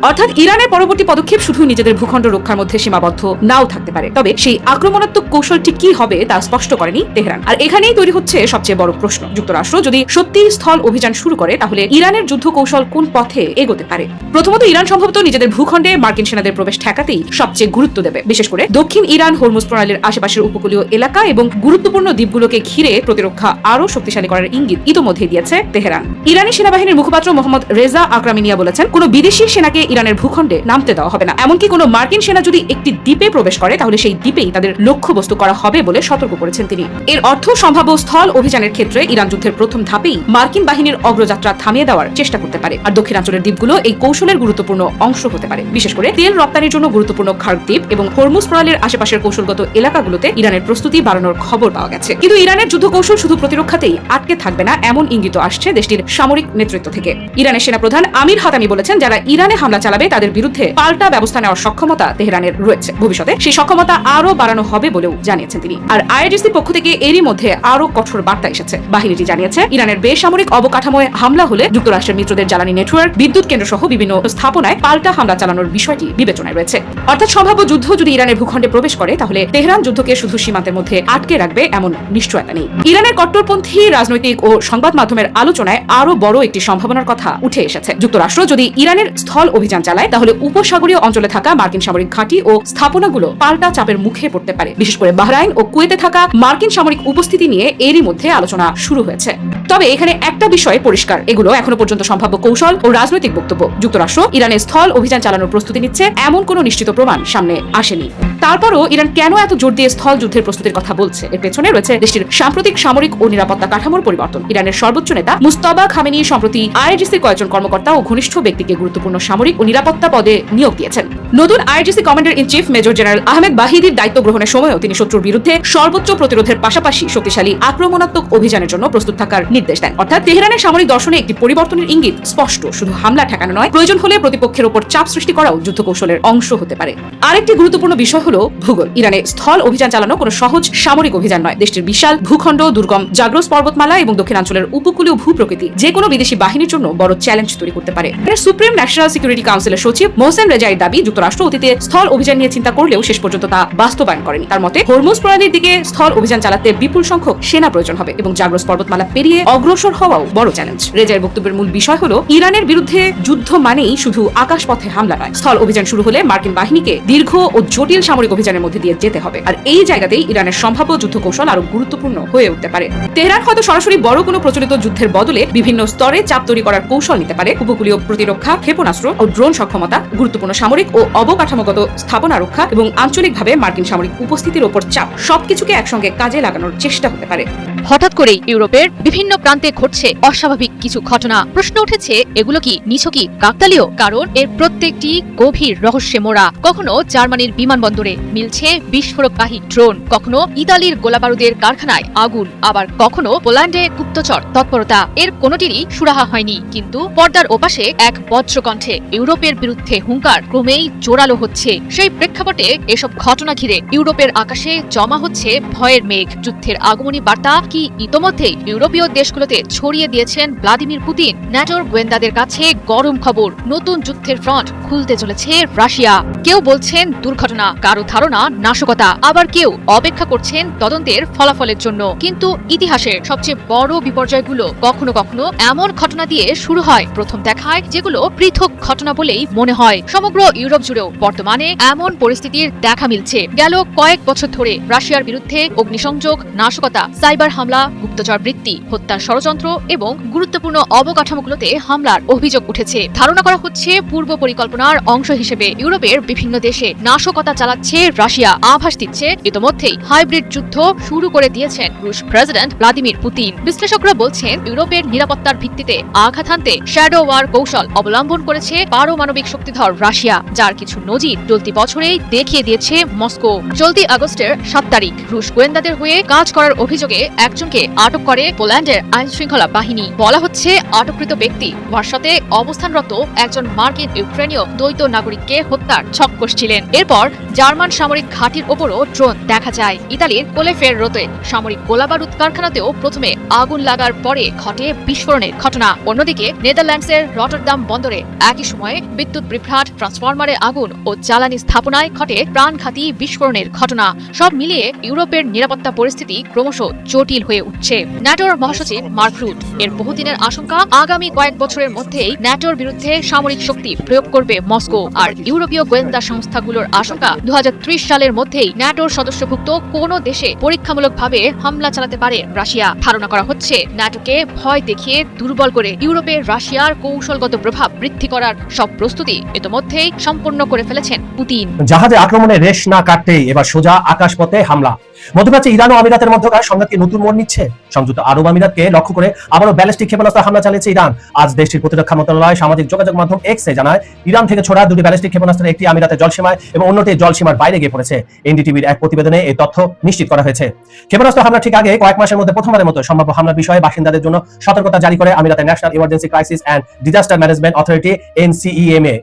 Speaker 5: অর্থাৎ ইরানের পরবর্তী পদক্ষেপ শুধু নিজেদের ভূখণ্ড রক্ষার মধ্যে সীমাবদ্ধ নাও থাকতে পারে, তবে সেই আক্রমণাত্মক কৌশলটি কি হবে তা স্পষ্ট করেনি তেহরান। আর এখানেই তৈরি হচ্ছে সবচেয়ে বড় প্রশ্ন, যুক্তরাষ্ট্র যদি সত্যি স্থল অভিযান শুরু করে তাহলে ইরানের যুদ্ধ কৌশল কোন পথে এগোতে পারে? প্রথমত, ইরান সম্ভবত নিজেদের ভূখণ্ডে মার্কিন সেনাদের প্রবেশ ঠেকাতেই সবচেয়ে গুরুত্ব দেবে। বিশেষ করে দক্ষিণ ইরান, হরমুজ প্রণালীর আশেপাশের উপকূলীয় এলাকা এবং গুরুত্বপূর্ণ দ্বীপগুলোকে ঘিরে প্রতিরক্ষা আরো শক্তিশালী করার ইঙ্গিত ইতোমধ্যে দিয়েছে তেহরান। ইরানি সেনাবাহিনীর মুখপাত্র মোহাম্মদ রেজা আকরামিনিয়া বলেছেন, কোনো বিদেশি সেনাকে ইরানের ভূখণ্ডে নামতে দেওয়া হবে না। এমনকি কোনো মার্কিন সেনা যদি একটি দ্বীপে প্রবেশ করে তাহলে সেই দ্বীপেই তাদের লক্ষ্যবস্তু করা হবে বলে সতর্ক করেছেন তিনি। এর অর্থ, সম্ভাব্য স্থল অভিযানের ক্ষেত্রে ইরান যুদ্ধের প্রথম ধাপেই মার্কিন বাহিনীর অগ্রযাত্রা থামিয়ে দেওয়ার চেষ্টা করতে পারে। আর দক্ষিণাঞ্চলের দ্বীপগুলো এই কৌশলের গুরুত্বপূর্ণ অংশ হতে পারে। বিশেষ করে তেল রপ্তানির জন্য গুরুত্বপূর্ণ খার্ক দ্বীপ এবং হরমুজ প্রণালীর আশেপাশের কৌশলগত এলাকাগুলোতে ইরানের প্রস্তুতি বাড়ানোর খবর পাওয়া গেছে। কিন্তু ইরানের যুদ্ধ কৌশল শুধু প্রতিরক্ষাতেই আটকে থাকবে না, এমন ইঙ্গিত আসছে দেশটির সামরিক নেতৃত্ব থেকে। ইরানের সেনাপ্রধান আমির হাতামি বলেছেন, যারা ইরানে হামলা চালাবে তাদের বিরুদ্ধে পাল্টা ব্যবস্থা নেওয়ার সক্ষমতা তেহরানের রয়েছে। ভবিষ্যতে সেই সক্ষমতা আরো বাড়ানো হবে বলেও জানিয়েছেন তিনি। আর আইআরজিসির পক্ষ থেকে এরই মধ্যে আরো কঠোর বার্তা এসেছে। বাহিনীটি জানিয়েছে, ইরানের বেসামরিক অবকাঠামোয় হামলা হলে যুক্তরাষ্ট্রের মিত্রদের জ্বালানি নেটওয়ার্ক, বিদ্যুৎ কেন্দ্র সহ বিভিন্ন স্থাপনায় পাল্টা হামলা চালানোর বিষয়টি বিবেচনায় রয়েছে। অর্থাৎ সম্ভাব্য যুদ্ধ যদি ইরানের ভূখণ্ডে প্রবেশ করে তাহলে তেহরান যুদ্ধকে শুধু সীমান্তের মধ্যে আটকে রাখবে এমন নিশ্চয়তা নেই। ইরানের কট্টরপন্থী রাজনৈতিক ও সংবাদ মাধ্যমের আলোচনায় আরো বড় একটি সম্ভাবনার কথা উঠে এসেছে। যুক্তরাষ্ট্র যদি ইরানের স্থল অভিযান চালায় তাহলে উপসাগরীয় অঞ্চলে থাকা মার্কিন সামরিক ঘাঁটি ও স্থাপনাগুলো পাল্টা চাপের মুখে পড়তে পারে। বিশেষ করে বাহরাইন ও কুয়েতে থাকা মার্কিন সামরিক উপস্থিতি নিয়ে এরই মধ্যে আলোচনা শুরু হয়েছে। তবে এখানে একটা বিষয় পরিষ্কার, এগুলো এখনো পর্যন্ত সম্ভাব্য কৌশল ও রাজনৈতিক বক্তব্য। যুক্তরাষ্ট্র ইরানের স্থল অভিযান চালানোর প্রস্তুতি নিচ্ছে এমন কোনো নিশ্চিত প্রমাণ সামনে আসেনি। তারপরও ইরান কেন এত জোর দিয়ে স্থল যুদ্ধের প্রস্তুতির কথা বলছে? এর পেছনে রয়েছে দেশটির সাম্প্রতিক সামরিক ও নিরাপত্তা কাঠামোর পরিবর্তন। ইরানের সর্বোচ্চ নেতা মুস্তাবা খামেনি সম্প্রতি আইআরজিসির কয়েকজন কর্মকর্তা ও ঘনিষ্ঠ ব্যক্তিকে গুরুত্বপূর্ণ সামরিক ও নিরাপত্তা পদে নিয়োগ দিয়েছেন। নতুন IRGC commander in chief major general Ahmad বাহিদির দায়িত্ব গ্রহণের সময়ও তিনি শত্রুর বিরুদ্ধে সর্বোচ্চ প্রতিরোধের পাশাপাশি শক্তিশালী আক্রমণাত্মক অভিযানের জন্য প্রস্তুত থাকার নির্দেশ দেন। অর্থাৎ তেহরানের সামরিক দর্শনে একটি পরিবর্তনের ইঙ্গিত স্পষ্ট। শুধু হামলা ঠেকানো নয়, প্রয়োজন হলে প্রতিপক্ষের উপর চাপ সৃষ্টি করাও যুদ্ধ কৌশলের অংশ হতে পারে। আরেকটি গুরুত্বপূর্ণ বিষয় হলো ভূগোল। ইরানে স্থল অভিযান চালানো কোনো সহজ সামরিক অভিযান নয়। দেশটির বিশাল ভূখণ্ড, দুর্গম জাগ্রস পর্বতমালা এবং দক্ষিণাঞ্চলের উপকূলীয় ভূপ্রকৃতি যে কোনো বিদেশি বাহিনীর জন্য বড় চ্যালেঞ্জ তৈরি করতে পারে। সুপ্রিম ন্যাশনাল সিকিউরিটি কাউন্সিলের সচিব মোহসেন রেজাইর দাবি, যুক্তরাষ্ট্র অতীতে স্থল অভিযান নিয়ে চিন্তা করলেও শেষ পর্যন্ত তা বাস্তবায়ন করেনি। তার মতে, হরমুজ প্রণালীর দিকে স্থল অভিযান চালাতে বিপুল সংখ্যক সেনা প্রয়োজন হবে এবং জাগ্রস পর্বতমালা পেরিয়ে অগ্রসর হওয়াও বড় চ্যালেঞ্জ। রেজাইর বক্তব্যের মূল বিষয় হলো, ইরানের বিরুদ্ধে যুদ্ধ মানেই শুধু আকাশপথে হামলা নয়। স্থল অভিযান শুরু হলে মার্কিন বাহিনীকে দীর্ঘ ও জটিল সামরিক অভিযানের মধ্যে দিয়ে যেতে হবে। আর এই জায়গাতেই ইরানের সম্ভাব্য যুদ্ধ কৌশল আরো গুরুত্বপূর্ণ হয়ে উঠতে পারে। তেহরান হয়তো সরাসরি বড় কোনো প্রচলিত যুদ্ধের বদলে বিভিন্ন স্তরে চাপ তৈরি করার কৌশল নিতে পারে। উপকূলীয় প্রতিরক্ষা, ক্ষেপণাস্ত্র ও ড্রোন সক্ষমতা, গুরুত্বপূর্ণ সামরিক ও অবকাঠামোগত স্থাপনা রক্ষা এবং আঞ্চলিকভাবে মার্কিন সামরিক উপস্থিতির উপর চাপ, সবকিছুকে একসঙ্গে কাজে লাগানোর চেষ্টা হতে পারে।
Speaker 9: হঠাৎ করেই ইউরোপের বিভিন্ন প্রান্তে ঘটছে অস্বাভাবিক কিছু ঘটনা। প্রশ্ন উঠেছে, এগুলো কি নিছকই কাকতালীয়? কারণ এর প্রত্যেকটি গভীর রহস্যে মোড়া। কখনো জার্মানির বিমানবন্দরে মিলছে বিস্ফোরকবাহী ড্রোন, কখনো ইতালির গোলাবারুদের কারখানায় আগুন, আবার কখনো পোল্যান্ডে গুপ্তচর তৎপরতা। এর কোনোটিরই সুরাহা হয়নি। কিন্তু পর্দার ওপাশে এক বজ্রকণ্ঠে ইউরোপের বিরুদ্ধে হুঙ্কার ক্রমেই জোরালো হচ্ছে। সেই প্রেক্ষাপটে এসব ঘটনা ঘিরে ইউরোপের আকাশে জমা হচ্ছে ভয়ের মেঘ। যুদ্ধের আগমনী বার্তা কি ইতোমধ্যেই ইউরোপীয় দেশগুলোতে ছড়িয়ে দিয়েছেন ভ্লাদিমির পুতিন? ন্যাটোর গোয়েন্দাদের কাছে গরম খবর, নতুন যুদ্ধের ফ্রন্ট খুলতে চলেছে রাশিয়া। কেউ বলছেন দুর্ঘটনা, কারো ধারণা নাশকতা, আবার কেউ অপেক্ষা করছেন তদন্তের ফলাফলের জন্য। কিন্তু ইতিহাসের সবচেয়ে বড় বিপর্যয়গুলো কখনো কখনো এমন ঘটনা দিয়ে শুরু হয় প্রথম দেখায় যেগুলো পৃথক ঘটনা বলেই মনে হয়। সমগ্র ইউরোপ জুড়েও বর্তমানে এমন পরিস্থিতির দেখা মিলছে। গেল কয়েক বছর ধরে রাশিয়ার বিরুদ্ধে অগ্নিসংযোগ, নাশকতা, সাইবার হামলা, গুপ্তচর বৃত্তি, হত্যার ষড়যন্ত্র এবং গুরুত্বপূর্ণ অবকাঠামোগুলোতে হামলার অভিযোগ উঠেছে। ধারণা করা হচ্ছে পূর্ব পরিকল্পনার অংশ হিসেবে ইউরোপের বিভিন্ন দেশে নাশকতা চালাচ্ছে রাশিয়া। আভাস দিচ্ছে ইতোমধ্যেই হাইব্রিড যুদ্ধ শুরু করে দিয়েছেন রুশ প্রেসিডেন্ট ভ্লাদিমির পুতিন। বিশ্লেষকরা বলছেন ইউরোপের নিরাপত্তার ভিত্তিতে আঘাত হানতে শ্যাডো ওয়ার কৌশল অবলম্বন করেছে পারমাণবিক শক্তিধর রাশিয়া, যার কিছু নজির চলতি বছরেই দেখিয়ে দিয়েছে মস্কো। চলতি আগস্টের 7 তারিখ রুশ গোয়েন্দাদের হয়ে কাজ করার অভিযোগে একজনকে আটক করে পোল্যান্ডের আইন শৃঙ্খলা বাহিনী। বলা হচ্ছে আটককৃত ব্যক্তি ওয়ারশাতে অবস্থানরত একজন মার্কিন ইউক্রেনীয় দ্বৈত নাগরিককে হত্যার ছক কষছিলেন। এরপর জার্মান সামরিক ঘাঁটির ওপরও ড্রোন দেখা যায়। ইতালির কোলেফেররোতে সামরিক গোলাবারুদ কারখানাতেও প্রথমে আগুন লাগার পরে ঘটে বিস্ফোরণের ঘটনা। অন্যদিকে নেদারল্যান্ডসের রটারডাম বন্দরে একই সময়ে বিদ্যুৎ বিভ্রাট, ট্রান্সফরমারে আগুন ও জ্বালানি স্থাপনায় ঘটে প্রাণঘাতী বিস্ফোরণের ঘটনা। সব মিলিয়ে ইউরোপের নিরাপত্তা পরিস্থিতি ক্রমশ জটিল হয়ে উঠছে। ন্যাটোর মহাসচিব মার্ক রুট এর বহুদিনের আশঙ্কা, আগামী কয়েক বছরের মধ্যেই ন্যাটোর বিরুদ্ধে সামরিক শক্তি প্রয়োগ করবে মস্কো। আর ইউরোপীয় গোয়েন্দা সংস্থাগুলোর আশঙ্কা 2030 সালের মধ্যেই ন্যাটোর সদস্যভুক্ত কোনো দেশে পরীক্ষামূলকভাবে হামলা চালাতে পারে রাশিয়া। ধারণা করা হচ্ছে ন্যাটোকে ভয় দেখিয়ে দুর্বল করে ইউরোপে রাশিয়ার কৌশলগত প্রভাব বৃদ্ধি করার সব প্রস্তুতি ইতোমধ্যেই সম্পন্ন করে ফেলেছেন পুতিন।
Speaker 6: জাহাজে আক্রমণের রেশ না কাটতেই এবার সোজা আকাশপথে হামলা। মধ্যপ্রাচ্যে ইরান ও আমিরাতের মধ্যকার সংঘাত কি নতুন মোড় নিচ্ছে? সংযুক্ত আরব আমিরাতকে লক্ষ্য করে আবারও ব্যালিস্টিক ক্ষেপণাস্ত্র হামলা চালিয়েছে ইরান। আজ দেশটির প্রতিরক্ষা মন্ত্রণালয় সামাজিক যোগাযোগ মাধ্যম এক্সে জানায়, ইরান থেকে ছোড়া দুটি ব্যালিস্টিক ক্ষেপণাস্ত্রের একটি আমিরাতের জলসীমায় এবং অন্যটি জলসীমার বাইরে গিয়ে পড়েছে। এনডিটিভির এক প্রতিবেদনে এই তথ্য নিশ্চিত করা হয়েছে। ক্ষেপণাস্ত্র হামলা ঠিক আগে কয়েক মাসের মধ্যে প্রথমবারের মতো সম্ভাব্য হামলার বিষয়ে বাসিন্দাদের জন্য সতর্কতা জারি করে আমিরাতের national emergency crisis and disaster management authority NCEMA.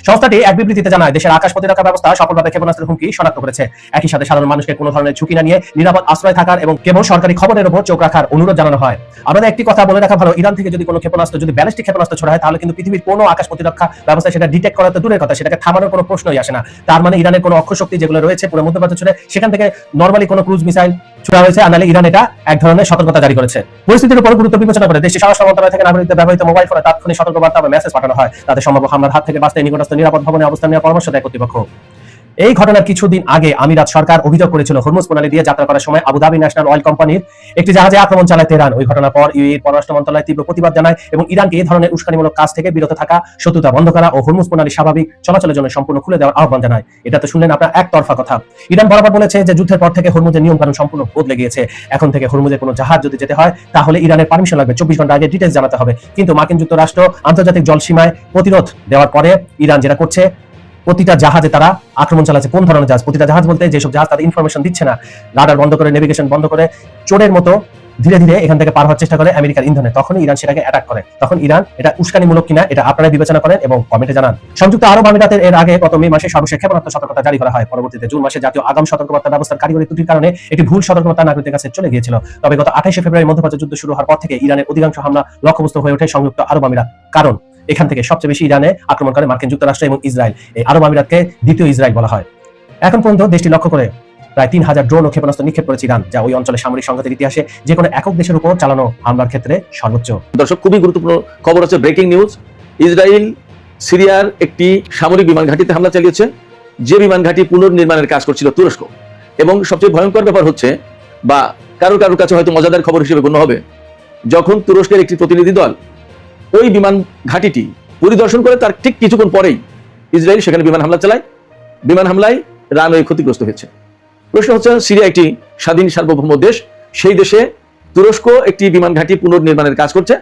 Speaker 6: সংস্থাটি এক বিবৃতিতে জানায়, দেশের আকাশ প্রতিরক্ষা ব্যবস্থা সফলভাবে ক্ষেপণাস্ত্রের হুমকি শনাক্ত করেছে। একই সাথে সাধারণ মানুষকে কোনো ধরনের ঝুঁকি না নিয়ে নিরাপদ আশ্রয় থাকার এবং কেবল সরকারি খবরের উপর চোখ রাখার অনুরোধ জানানো হয়। আমাদের একটি কথা বলে রাখা ভালো, ইরান থেকে যদি কোনো ক্ষেপণাস্ত্র, যদি ব্যালিস্টিক ক্ষেপণাস্ত্র ছোড়া হয়, তাহলে কিন্তু পৃথিবীর কোনো আকাশ প্রতিরক্ষা ব্যবস্থা সেটা ডিটেক্ট করা তো দূরের কথা, সেটাকে থামানোর কোনো প্রশ্নই আসে না। তার মানে ইরানের কোনো অক্ষশক্তি যেগুলো রয়েছে পুরো মধ্যপ্রাচ্য জুড়ে, সেখান থেকে নরমালি কোনো ক্রুজ মিসাইল ছোড়া হয়েছে, আর নাহলে ইরান এটা এক ধরনের সতর্কতা জারি করেছে। পরিস্থিতির উপর গুরুত্ব বিবেচনা করে দেশটির স্বরাষ্ট্র মন্ত্রণালয় থেকে নাগরিকদের ব্যবহৃত মোবাইল ফোনে তাৎক্ষণিক সতর্কবার্তা বা মেসেজ পাঠানো হয়। তাদের সম্ভাব্য হামলার হাত থেকে বাঁচতে নিকটস্থ নিরাপদ ভবনে অবস্থান নেওয়ার পরামর্শ দেয় কর্তৃপক্ষ। এই ঘটনার কিছুদিন আগে আমিরাত সরকার অভিযোগ করেছিল হরমুজ প্রণালী দিয়ে যাত্রা করার সময় আবুধাবি ন্যাশনাল অয়েল কোম্পানির একটি জাহাজে আক্রমণ চালায় তেহরান। ওই ঘটনার পর ইউএইর পররাষ্ট্র মন্ত্রণালয় তীব্র প্রতিবাদ জানায় এবং ইরানকে এই ধরনের উস্কানিমূলক কাজ থেকে বিরত থাকা, শত্রুতা বন্ধ করা ও হরমুজ প্রণালী স্বাভাবিক চলাচলের জন্য সম্পূর্ণ খুলে দেওয়ার আহ্বান জানায়। এটা তো শুনলেন আপনার একতরফা কথা। ইরান বরাবর বলেছে যে যুদ্ধের পর থেকে হরমুজের নিয়ম কানুন সম্পূর্ণ বদলে গিয়েছে। এখন থেকে হরমুজের কোনো জাহাজ যদি যেতে হয় তাহলে ইরানের পারমিশন লাগবে, 24 ঘন্টা আগে ডিটেইলস জানাতে হবে। কিন্তু মার্কিন যুক্তরাষ্ট্র আন্তর্জাতিক জলসীমায় প্রতিরোধ দেওয়ার পরে ইরান যেটা করছে, প্রতিটা জাহাজে তারা আক্রমণ চালাচ্ছে। কোন ধরনের জাহাজ? প্রতিটা জাহাজ বলতে যেসব জাহাজ তাদের ইনফরমেশন দিচ্ছে না, রাডার বন্ধ করে, নেভিগেশন বন্ধ করে, চোরের মতো ধীরে ধীরে এখান থেকে পার হওয়ার চেষ্টা করে আমেরিকার ইন্ধনে, তখনই ইরান সেটাকে অ্যাটাক করে। তখন ইরান এটা উস্কানিমূলক কিনা এটা আপনারা বিবেচনা করেন এবং কমেন্টে জানান। সংযুক্ত আরব আমিরাতের এর আগে গত মে মাসে সর্বশেষ ক্ষেপণাস্ত্র সতর্কতা জারি করা হয়। পরবর্তীতে জুন মাসে জাতীয় আগাম সতর্কবার্তা ব্যবস্থার কারিগরি ত্রুটির কারণে একটি ভুল সতর্কবার্তা নাগরিকদের কাছে চলে গিয়েছিল। তবে গত 28 ফেব্রুয়ারি মধ্যপ্রাচ্য যুদ্ধ শুরু হওয়ার পর থেকে ইরানের অধিকাংশ হামলা লক্ষ্যবস্তু হয়ে ওঠে সংযুক্ত আরব আমিরাত। কারণ এখান থেকে সবচেয়ে বেশি ইরানে আক্রমণ করে মার্কিন যুক্তরাষ্ট্র এবং ইসরায়েল। এই আরব আমিরাতকে দ্বিতীয় ইসরায়েল বলা হয়। এখন পর্যন্ত দেশটি লক্ষ্য করে প্রায় 3000 ড্রোন ও ক্ষেপণাস্ত্র নিক্ষেপ করেছে ইরান, যা ওই অঞ্চলে সামরিক সংঘাতের ইতিহাসে যে কোনো একক দেশের উপর চালানো হামলার ক্ষেত্রে সর্বোচ্চ।
Speaker 7: দর্শক, খুবই গুরুত্বপূর্ণ খবর হচ্ছে ব্রেকিং নিউজ। ইসরায়েল সিরিয়ার একটি সামরিক বিমান ঘাঁটিতে হামলা চালিয়েছে, যে বিমান ঘাঁটি পুনর্নির্মাণের কাজ করছিল তুরস্ক। এবং সবচেয়ে ভয়ঙ্কর ব্যাপার হচ্ছে, বা কারোর কাছে হয়তো মজাদার খবর হিসেবে গণ্য হবে, যখন তুরস্কের একটি প্রতিনিধি দল ওই বিমান ঘাঁটিটি পরিদর্শন করে তার ঠিক কিছুক্ষণ পরেই ইসরায়েল সেখানে বিমান হামলা চালায়। বিমান হামলায় রানওয়ে ক্ষতিগ্রস্ত হয়েছে। প্রশ্ন হচ্ছে, সিরিয়া একটি স্বাধীন সার্বভৌম দেশ, সেই দেশে তুরস্ক একটি বিমান ঘাঁটি পুনর্নির্মাণের কাজ করছে,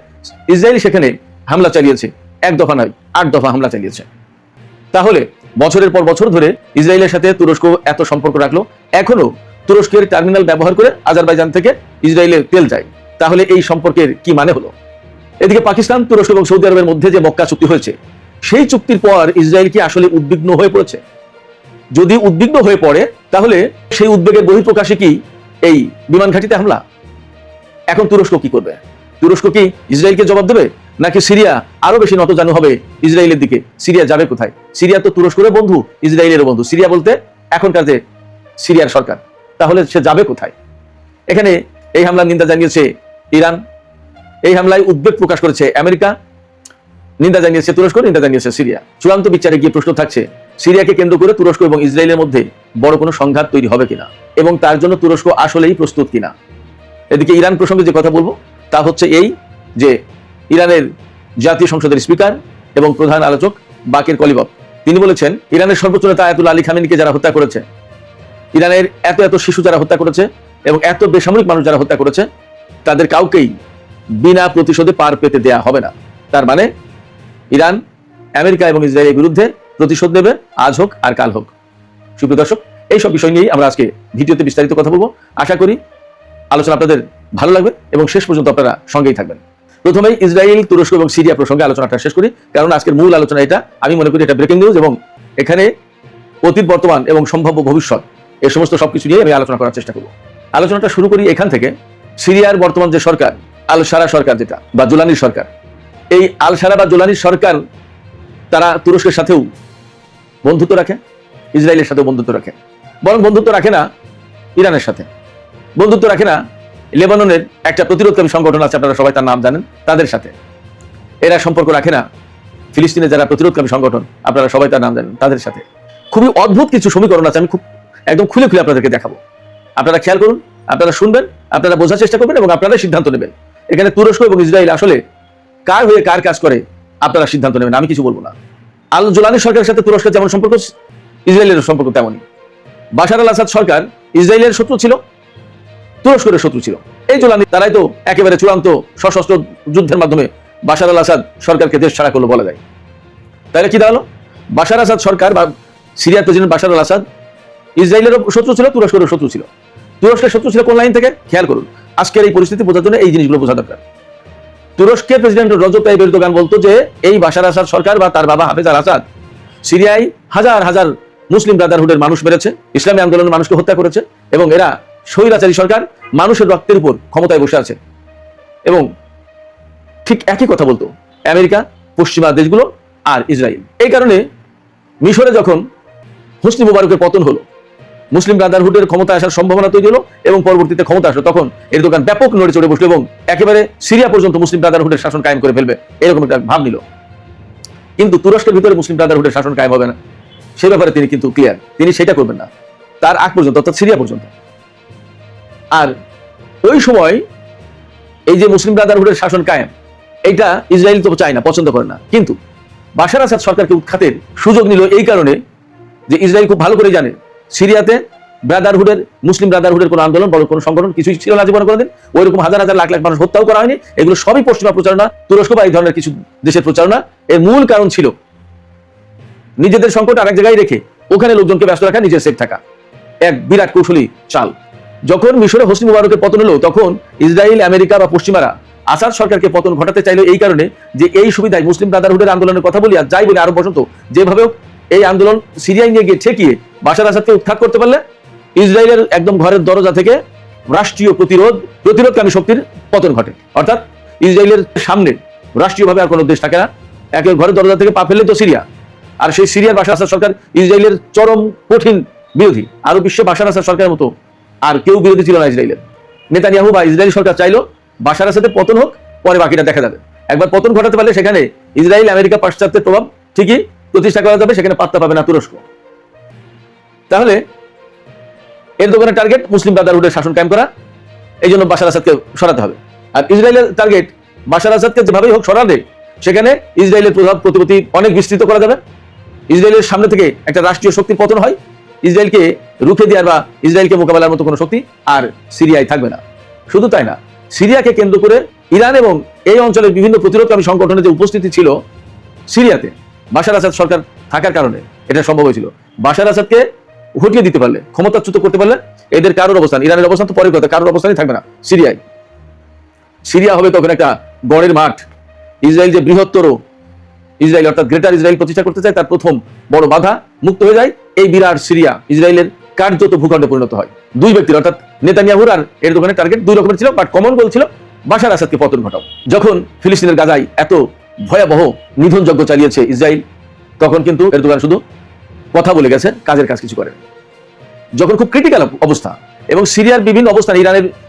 Speaker 7: ইসরায়েল সেখানে হামলা চালিয়েছে, 1 দফা নয় 8 দফা হামলা চালিয়েছে। তাহলে বছরের পর বছর ধরে ইসরায়েলের সাথে তুরস্ক এত সম্পর্ক রাখলো, এখনো তুরস্কের টার্মিনাল ব্যবহার করে আজারবাইজান থেকে ইসরায়েলের তেল যায়, তাহলে এই সম্পর্কের কি মানে হলো? এদিকে পাকিস্তান, তুরস্ক এবং সৌদি আরবের মধ্যে যে মক্কা চুক্তি হয়েছে, সেই চুক্তির পর ইসরায়েল কি আসলে উদ্বিগ্ন হয়ে পড়েছে? যদি উদ্বিগ্ন হয়ে পড়ে তাহলে সেই উদ্বেগের বহিঃপ্রকাশে কি এই বিমান ঘাঁটিতে হামলা? এখন তুরস্ক কি করবে? তুরস্ক কি ইসরায়েলকে জবাব দেবে, নাকি সিরিয়া আরো বেশি নতজানু হবে ইসরায়েলের দিকে? সিরিয়া যাবে কোথায়? সিরিয়া তো তুরস্কের বন্ধু, ইসরায়েলের বন্ধু। সিরিয়া বলতে এখনকার যে সিরিয়ার সরকার, তাহলে সে যাবে কোথায়? এখানে এই হামলার নিন্দা জানিয়েছে ইরান। এই হামলায় উদ্বেগ প্রকাশ করেছে আমেরিকা, নিন্দা জানিয়েছে তুরস্ক, নিন্দা জানিয়েছে সিরিয়া। চূড়ান্ত বিচারে গিয়ে প্রশ্ন থাকছে সিরিয়াকে কেন্দ্র করে তুরস্ক এবং ইসরায়েলের মধ্যে বড় কোনো সংঘাত তৈরি হবে কিনা এবং তার জন্য তুরস্ক আসলেই প্রস্তুত কিনা। এদিকে ইরান প্রসঙ্গে যে কথা বলবো তা হচ্ছে এই যে ইরানের জাতীয় সংসদের স্পিকার এবং প্রধান আলোচক বাকির কলিবফ তিনি বলেছেন ইরানের সর্বোচ্চ নেতা আয়াতুল্লাহ আলী খামেনিকে যারা হত্যা করেছে, ইরানের এত এত শিশু যারা হত্যা করেছে এবং এত বেসামরিক মানুষ যারা হত্যা করেছে তাদের কাউকেই বিনা প্রতিশোধে পার পেতে দেয়া হবে না। তার মানে ইরান আমেরিকা এবং ইসরায়েলের বিরুদ্ধে প্রতিশোধ নেবে, আজ হোক আর কাল হোক। সুপ্রিয় দর্শক, এইসব বিষয় নিয়েই আমরা আজকে ভিডিওতে বিস্তারিত কথা বলবো। আশা করি আলোচনা আপনাদের ভালো লাগবে এবং শেষ পর্যন্ত আপনারা সঙ্গেই থাকবেন। প্রথমেই ইসরায়েল, তুরস্ক এবং সিরিয়া প্রসঙ্গে আলোচনাটা শেষ করি, কারণ আজকের মূল আলোচনা এটা। আমি মনে করি এটা ব্রেকিং নিউজ এবং এখানে অতীত, বর্তমান এবং সম্ভাব্য ভবিষ্যৎ এই সমস্ত সবকিছু নিয়ে আমি আলোচনা করার চেষ্টা করব। আলোচনাটা শুরু করি এখান থেকে। সিরিয়ার বর্তমান যে সরকার, আল সারা সরকার যেটা বা জুলানির সরকার, এই আল সারা বা জুলানির সরকার তারা তুরস্কের সাথেও বন্ধুত্ব রাখে, ইসরায়েলের সাথেও বন্ধুত্ব রাখে, বরং বন্ধুত্ব রাখে না ইরানের সাথে, বন্ধুত্ব রাখে না লেবাননের একটা প্রতিরোধকামী সংগঠন আছে, আপনারা সবাই তার নাম জানেন, তাদের সাথে। এরা সম্পর্ক রাখে না ফিলিস্তিনের যারা প্রতিরোধকামী সংগঠন, আপনারা সবাই তার নাম জানেন, তাদের সাথে। খুবই অদ্ভুত কিছু সমীকরণ আছে, আমি খুব একদম খুলে খুলে আপনাদেরকে দেখাবো। আপনারা খেয়াল করুন, আপনারা শুনবেন, আপনারা বোঝার চেষ্টা করবেন এবং আপনারা সিদ্ধান্ত নেবেন। এখানে তুরস্ক এবং ইসরায়েল আসলে কার হয়ে কার কাজ করে আপনারা সিদ্ধান্ত নেবেন, আমি কিছু বলবো না। আল জুলানি সরকারের সাথে তুরস্কের যেমন সম্পর্ক, ইসরায়েলের সম্পর্ক তেমনই। বাশার আল আসাদ সরকার ইসরায়েলের শত্রু ছিল, তুরস্কের শত্রু ছিল। এই জুলানি তারাই তো একেবারে চূড়ান্ত সশস্ত্র যুদ্ধের মাধ্যমে বাশার আল আসাদ সরকারকে দেশ ছাড়া করলো বলা যায়। তাহলে কি দাঁড়ালো? বাশার আসাদ সরকার বা সিরিয়ার প্রেসিডেন্ট বাশার আল আসাদ ইসরায়েলেরও শত্রু ছিল, তুরস্কেরও শত্রু ছিল। তুরস্কের শত্রু ছিল কোন লাইন থেকে? খেয়াল করুন, আজকের এই পরিস্থিতি বোঝার জন্য এই জিনিসগুলো বোঝা দরকার। তুরস্কের প্রেসিডেন্ট রজব তাইয়িপ এরদোগান বলতো যে এই বাশার আসাদ সরকার বা তার বাবা হাফেজ আল আসাদ সিরিয়ায় হাজার হাজার মুসলিম ব্রাদারহুডের মানুষ মেরেছে, ইসলামী আন্দোলনের মানুষকে হত্যা করেছে এবং এরা স্বৈরাচারী সরকার, মানুষের রক্তের উপর ক্ষমতায় বসে আছে। এবং ঠিক একই কথা বলতো আমেরিকা, পশ্চিমা দেশগুলো আর ইসরায়েল। এই কারণে মিশরে যখন হোসনি মুবারকের পতন হলো, মুসলিম ব্রাদারহুডের ক্ষমতা আসার সম্ভাবনা তৈরি হলো এবং পরবর্তীতে ক্ষমতা আসলো, তখন এরদোগান ব্যাপক নড়ে চড়ে বসলো এবং একেবারে সিরিয়া পর্যন্ত মুসলিম ব্রাদারহুডের শাসন কায়েম করে ফেলবে এরকম একটা ভাব নিল। কিন্তু তুরস্কের ভিতরে মুসলিম ব্রাদারহুডের শাসন কায়েম হবে না, সে ব্যাপারে তিনি কিন্তু ক্লিয়ার, তিনি সেটা করবেন না তার আগ পর্যন্ত, অর্থাৎ সিরিয়া পর্যন্ত। আর ওই সময় এই যে মুসলিম ব্রাদারহুডের শাসন কায়েম, এইটা ইসরায়েল তো চায় না, পছন্দ করে না। কিন্তু বাশার আসাদ সরকারকে উৎখাতের সুযোগ নিল এই কারণে যে ইসরায়েল খুব ভালো করে জানে সিরিয়াতে ব্রাদারহুডের, মুসলিম ব্রাদারহুডের কোনো আন্দোলন, বড় কোনো সংগঠন কিছুই ছিল না জীবনে কোনোদিন। ওইরকম হাজার হাজার লাখ লাখ মানুষ হত্যাও করা হয়নি। এগুলো সবই পশ্চিমা প্রচারণা, তুরস্ক বা এই ধরনের কিছু দেশের প্রচারণা। এর মূল কারণ ছিল নিজেদের সংকট আরেক জায়গায় রেখে ওখানে লোকজনকে ব্যস্ত রাখা, নিজের সেফ থাকা, এক বিরাট কৌশলী চাল। যখন মিশরে হোসনি মুবারকের পতন হলো, তখন ইসরায়েল, আমেরিকা বা পশ্চিমারা আসাদ সরকারকে পতন ঘটাতে চাইলো এই কারণে যে এই সুবিধায় মুসলিম ব্রাদারহুডের আন্দোলনের কথা বলি আর যাই বলি আরব বসন্ত, যেভাবে এই আন্দোলন সিরিয়ায় নিয়ে গিয়ে ঠেকিয়ে বাশার আসাদকে উৎখাত করতে পারলে ইসরায়েলের একদম ঘরের দরজা থেকে রাষ্ট্রীয় প্রতিরোধকামী শক্তির পতন ঘটে। অর্থাৎ ইসরায়েলের সামনে রাষ্ট্রীয়ভাবে আর কোনো দেশ থাকে না, একের ঘরের দরজা থেকে পা ফেললে তো সিরিয়া। আর সেই সিরিয়ার বাশার আসাদ সরকার ইসরায়েলের চরম কঠিন বিরোধী, আরো বিশ্বে বাশার আসাদ সরকারের মতো আর কেউ বিরোধী ছিল না ইসরায়েলের। নেতানিয়াহু বা ইসরায়েল সরকার চাইলো বাশার আসাদের পতন হোক, পরে বাকিটা দেখা যাবে। একবার পতন ঘটাতে পারলে সেখানে ইসরায়েল, আমেরিকা, পাশ্চাত্যের প্রভাব ঠিকই প্রতিষ্ঠা করা যাবে, সেখানে পাত্তা পাবে না তুরস্ক। তাহলে এরদোগানের টার্গেট মুসলিম ব্রাদারহুডের শাসন কায়েম করা, এই জন্য বাশার আসাদকে সরাতে হবে। আর ইসরায়েলের টার্গেট বাশার আসাদকে যেভাবেই হোক সরাবে, সেখানে ইসরায়েলের প্রভাব প্রতিপত্তি অনেক বিস্তৃত করা যাবে। ইসরায়েলের সামনে থেকে একটা রাষ্ট্রীয় শক্তির পতন হয়, ইসরায়েলকে রুখে দেওয়ার বা ইসরায়েলকে মোকাবেলার মতো কোনো শক্তি আর সিরিয়ায় থাকবে না। শুধু তাই না, সিরিয়াকে কেন্দ্র করে ইরান এবং এই অঞ্চলের বিভিন্ন প্রতিরোধকামী সংগঠনের যে উপস্থিতি ছিল সিরিয়াতে, বাশার আসাদ সরকার থাকার কারণে এটা সম্ভব হয়েছিল। বাশার আসাদকে হটিয়ে দিতে পারলে, ক্ষমতাচ্যুত করতে পারলে এদের কারোর অবস্থান, ইরানের অবস্থান তো পরের কথা, কারোর অবস্থানই থাকবে না সিরিয়ায়। সিরিয়া হবে তখন একটা গড়ের মাঠ। ইসরায়েল যে বৃহত্তর ইসরায়েল অর্থাৎ গ্রেটার ইসরায়েল প্রতিষ্ঠা করতে চায়, তার প্রথম বড় বাধা মুক্ত হয়ে যায়। এই বিরাট সিরিয়া ইসরায়েলের কার্যত ভূখণ্ডে পরিণত হয়। দুই ব্যক্তির অর্থাৎ নেতানিয়াহুর আর এরদোগানের টার্গেট দুই রকমের ছিল, বাট কমন গোল ছিল বাশার আসাদকে পতন ঘটাও। যখন ফিলিস্তিনের গাজায় এত ভয়াবহ নিধন যজ্ঞ চালিয়েছে ইসরায়েল, তখন কিন্তু এরদোগান শুধু কথা বলে গেছে, কাজের কাজ কিছু করেন। যখন খুব ক্রিটিক্যাল অবস্থা এবং সিরিয়ার বিভিন্ন অবস্থানে,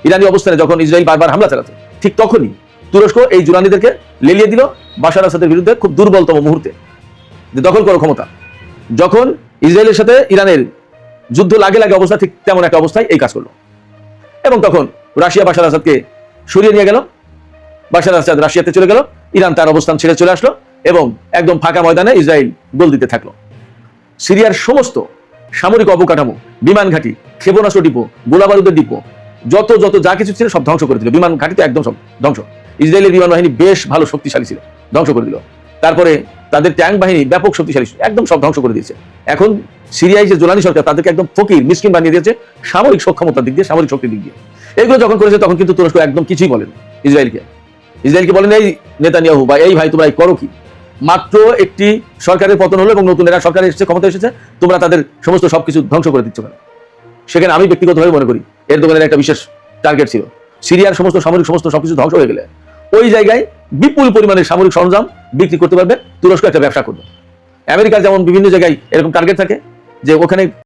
Speaker 7: ইরানি অবস্থানে যখন ইসরায়েল বারবার হামলা চালাচ্ছে, ঠিক তখনই তুরস্ক এই জুলানিদেরকে লেলিয়ে দিল বাশার আসাদের বিরুদ্ধে খুব দুর্বলতম মুহূর্তে, যে দখল করো ক্ষমতা। যখন ইসরায়েলের সাথে ইরানের যুদ্ধ লাগে লাগে অবস্থা, ঠিক তেমন একটা অবস্থায় এই কাজ করলো। এবং তখন রাশিয়া বাশার আসাদকে সরিয়ে নিয়ে গেল, বাশার আসাদ রাশিয়াতে চলে গেল, ইরান তার অবস্থান ছেড়ে চলে আসলো এবং একদম ফাঁকা ময়দানে ইসরায়েল গোল দিতে থাকলো। সিরিয়ার সমস্ত সামরিক অবকাঠামো, বিমান ঘাঁটি, ক্ষেপণাস্ত্র ডিপো, গোলাবারুদের ডিপো, যত যত যা কিছু ছিল সব ধ্বংস করে দিল। বিমান ঘাঁটি তো একদম সব ধ্বংস। ইসরায়েলের বিমান বাহিনী বেশ ভালো শক্তিশালী ছিল, ধ্বংস করে দিল। তারপরে তাদের ট্যাঙ্ক বাহিনী ব্যাপক শক্তিশালী ছিল, একদম সব ধ্বংস করে দিয়েছে। এখন সিরিয়ায় যে জোলানি সরকার তাদেরকে একদম ফকির মিসকিন বানিয়ে দিয়েছে সামরিক সক্ষমতার দিক দিয়ে, সামরিক শক্তির দিক দিয়ে। এগুলো যখন করেছে তখন কিন্তু তুরস্ক একদম কিছুই বলেন ইসরায়েলকে বলেন এই নেতানিয়াহু বা এই ভাই তোমরা করো কি? মাত্র একটি সরকারের পতন হলো এবং নতুন এরা সরকার এসেছে, ক্ষমতা এসেছে, তোমরা তাদের সমস্ত সবকিছু ধ্বংস করে দিচ্ছ কেন? সেখানে আমি ব্যক্তিগতভাবে মনে করি এরদোগানের একটা বিশেষ টার্গেট ছিল, সিরিয়ার সমস্ত সামরিক সমস্ত সবকিছু ধ্বংস হয়ে গেলে ওই জায়গায় বিপুল পরিমাণের সামরিক সরঞ্জাম বিক্রি করতে পারবে, তুরস্ক একটা ব্যবসা করবে। আমেরিকার যেমন বিভিন্ন জায়গায় এরকম টার্গেট থাকে যে ওখানে